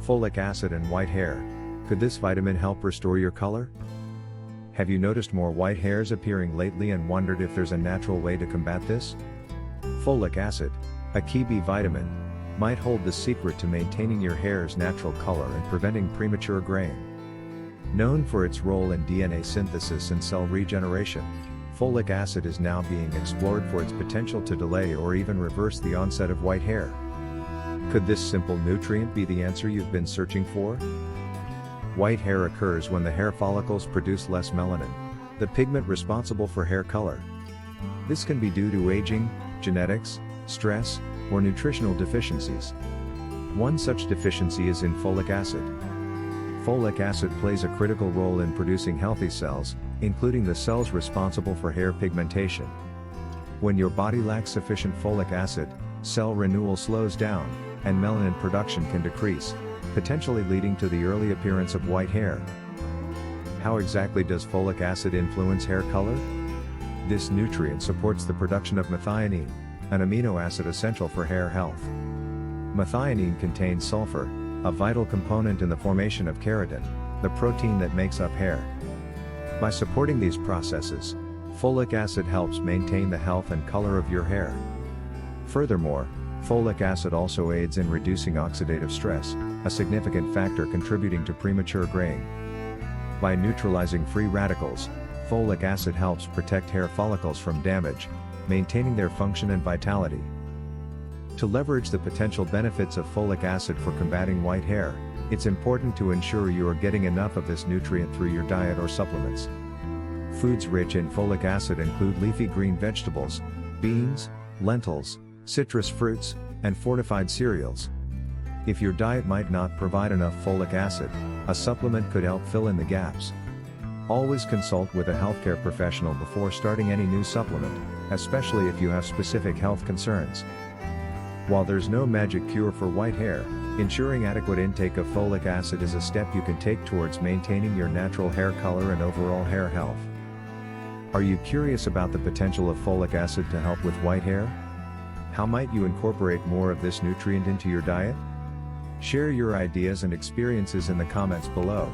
Folic acid and white hair. Could this vitamin help restore your color? Have you noticed more white hairs appearing lately and wondered if there's a natural way to combat this? Folic acid, a key B vitamin, might hold the secret to maintaining your hair's natural color and preventing premature graying. Known for its role in DNA synthesis and cell regeneration, folic acid is now being explored for its potential to delay or even reverse the onset of white hair. Could this simple nutrient be the answer you've been searching for? White hair occurs when the hair follicles produce less melanin, the pigment responsible for hair color. This can be due to aging, genetics, stress, or nutritional deficiencies. One such deficiency is in folic acid. Folic acid plays a critical role in producing healthy cells, including the cells responsible for hair pigmentation. When your body lacks sufficient folic acid, cell renewal slows down, and melanin production can decrease, potentially leading to the early appearance of white hair. How exactly does folic acid influence hair color? This nutrient supports the production of methionine, an amino acid essential for hair health. Methionine contains sulfur, a vital component in the formation of keratin, the protein that makes up hair. By supporting these processes, folic acid helps maintain the health and color of your hair. Furthermore, folic acid also aids in reducing oxidative stress, a significant factor contributing to premature graying. By neutralizing free radicals, folic acid helps protect hair follicles from damage, maintaining their function and vitality. To leverage the potential benefits of folic acid for combating white hair, it's important to ensure you are getting enough of this nutrient through your diet or supplements. Foods rich in folic acid include leafy green vegetables, beans, lentils, citrus fruits, and fortified cereals. If your diet might not provide enough folic acid, a supplement could help fill in the gaps. Always consult with a healthcare professional before starting any new supplement, especially if you have specific health concerns. While there's no magic cure for white hair, ensuring adequate intake of folic acid is a step you can take towards maintaining your natural hair color and overall hair health. Are you curious about the potential of folic acid to help with white hair? How might you incorporate more of this nutrient into your diet? Share your ideas and experiences in the comments below.